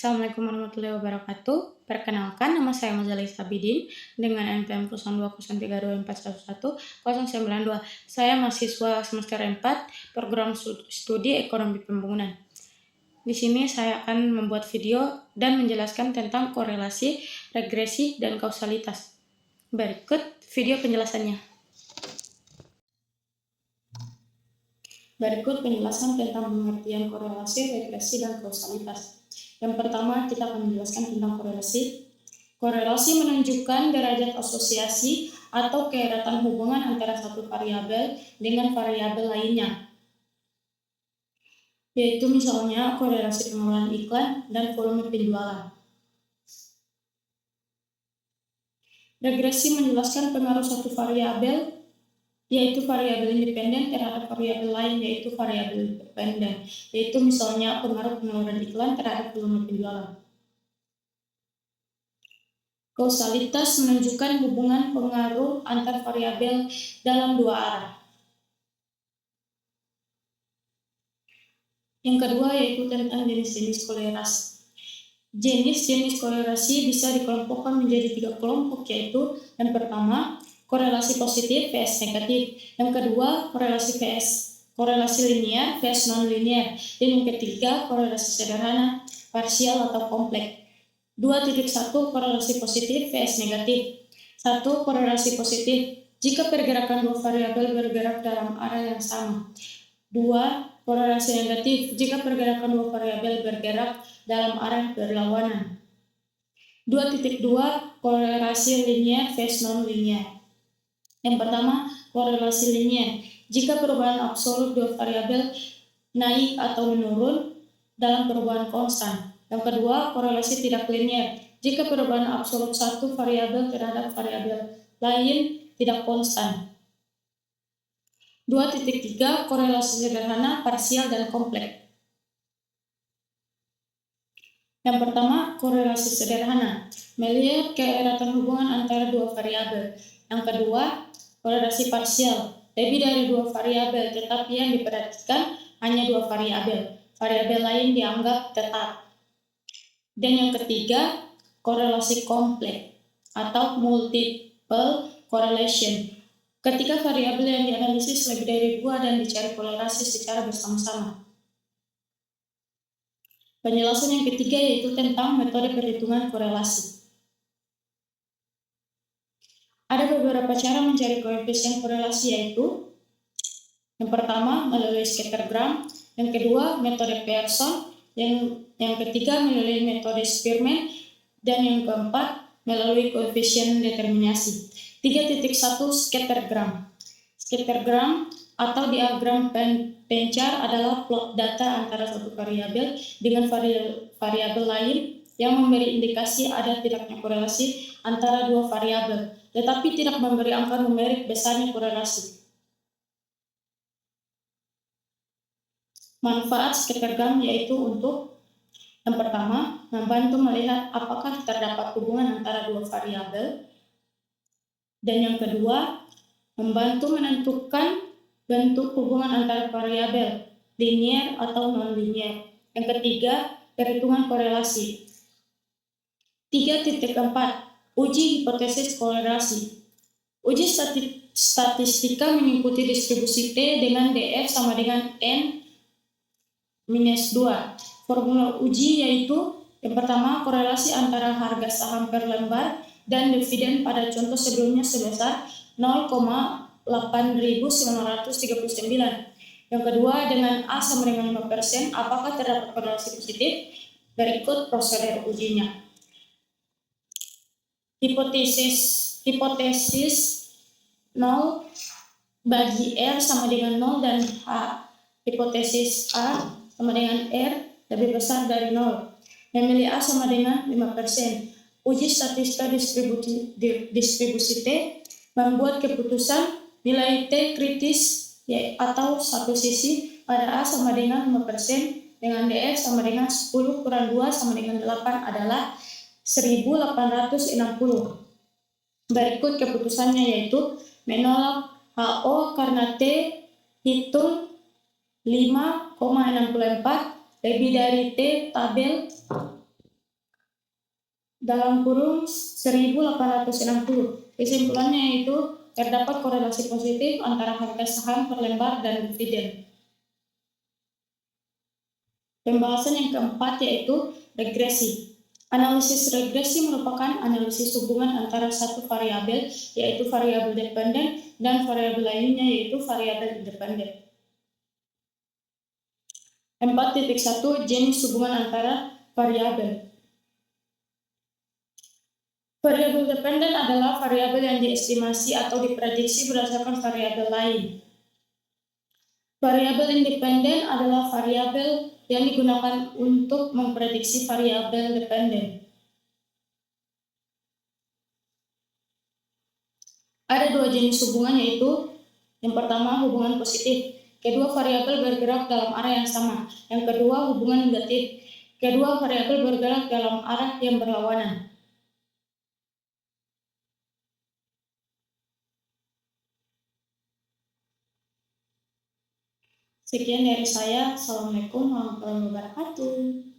Assalamualaikum warahmatullahi wabarakatuh. Perkenalkan, nama saya Mazali Sabidin dengan NPM 02032411 092. Saya mahasiswa semester 4 program studi ekonomi pembangunan. Di sini saya akan membuat video dan menjelaskan tentang korelasi, regresi, dan kausalitas. Berikut video penjelasannya. Berikut penjelasan tentang pengertian korelasi, regresi, dan kausalitas. Yang pertama, kita akan menjelaskan tentang korelasi. Korelasi menunjukkan derajat asosiasi atau keeratan hubungan antara satu variabel dengan variabel lainnya. Yaitu misalnya korelasi pengeluaran iklan dan volume penjualan. Regresi menjelaskan pengaruh satu variabel, yaitu variabel independen terhadap variabel lain, yaitu variabel dependen, yaitu misalnya pengaruh pengeluaran iklan terhadap volume penjualan. Kausalitas menunjukkan hubungan pengaruh antar variabel dalam dua arah. Yang kedua yaitu tentang jenis-jenis korelasi. Jenis-jenis korelasi bisa dikelompokkan menjadi 3 kelompok, yaitu yang pertama korelasi positif vs negatif, yang kedua korelasi linear vs non-linear, dan yang ketiga korelasi sederhana, parsial atau kompleks. 2.1 korelasi positif vs negatif. 1. Korelasi positif jika pergerakan dua variabel bergerak dalam arah yang sama. 2. Korelasi negatif jika pergerakan dua variabel bergerak dalam arah berlawanan. 2.2 korelasi linear vs non-linear. Yang pertama, korelasi linear jika perubahan absolut dua variabel naik atau menurun dalam perubahan konstan. Yang kedua, korelasi tidak linear jika perubahan absolut satu variabel terhadap variabel lain tidak konstan. 2.3 korelasi sederhana, parsial, dan kompleks. Yang pertama, korelasi sederhana melihat keeratan hubungan antara dua variabel. Yang kedua, korelasi parsial lebih dari dua variabel, tetapi yang diperhatikan hanya dua variabel. Variabel lain dianggap tetap. Dan yang ketiga, korelasi kompleks atau multiple correlation. Ketika variabel yang dianalisis lebih dari dua dan dicari korelasi secara bersama-sama. Penjelasan yang ketiga yaitu tentang metode perhitungan korelasi. Ada beberapa cara mencari koefisien korelasi, yaitu yang pertama melalui scattergram, yang kedua metode Pearson, yang ketiga melalui metode Spearman, dan yang keempat melalui koefisien determinasi. 3.1 scattergram. Scattergram atau diagram pencar adalah plot data antara satu variabel dengan variabel lain yang memberi indikasi ada tidaknya korelasi antara dua variabel, tetapi tidak memberi angka numerik besarnya korelasi. Manfaat scattergram yaitu untuk yang pertama, membantu melihat apakah terdapat hubungan antara dua variabel. Dan yang kedua, membantu menentukan bentuk hubungan antara variabel, linear atau non-linear. Yang ketiga, perhitungan korelasi. 3.4 uji hipotesis korelasi. Uji statistika mengikuti distribusi T dengan DF sama dengan N-2. Formula uji yaitu yang pertama, korelasi antara harga saham per lembar dan dividen pada contoh sebelumnya sebesar 0,8939. Yang kedua, dengan A sama dengan 5%, apakah terdapat korelasi positif? Berikut prosedur ujinya. Hipotesis 0 bagi R sama dengan 0 dan H. Hipotesis A sama dengan R lebih besar dari 0. Memilih A sama dengan 5%. Uji statistika distribusi T membuat keputusan nilai T kritis atau satu sisi pada A sama dengan 5% dengan DF sama dengan 10 kurang 2 sama dengan 8 adalah 1860. Berikut keputusannya yaitu menolak HO karena T hitung 5,64 lebih dari T tabel dalam kurung 1860. Kesimpulannya yaitu terdapat korelasi positif antara harga saham per lembar dan dividen. Pembahasan yang keempat yaitu regresi. Analisis regresi merupakan analisis hubungan antara satu variabel, yaitu variabel dependen, dan variabel lainnya, yaitu variabel independen. 4.1 Jenis hubungan antara variabel. Variabel dependen adalah variabel yang diestimasi atau diprediksi berdasarkan variabel lain. Variabel independen adalah variabel yang digunakan untuk memprediksi variabel dependen. Ada dua jenis hubungan, yaitu yang pertama hubungan positif. Kedua variabel bergerak dalam arah yang sama. Yang kedua hubungan negatif. Kedua variabel bergerak dalam arah yang berlawanan. Sekian dari saya. Assalamualaikum warahmatullahi wabarakatuh.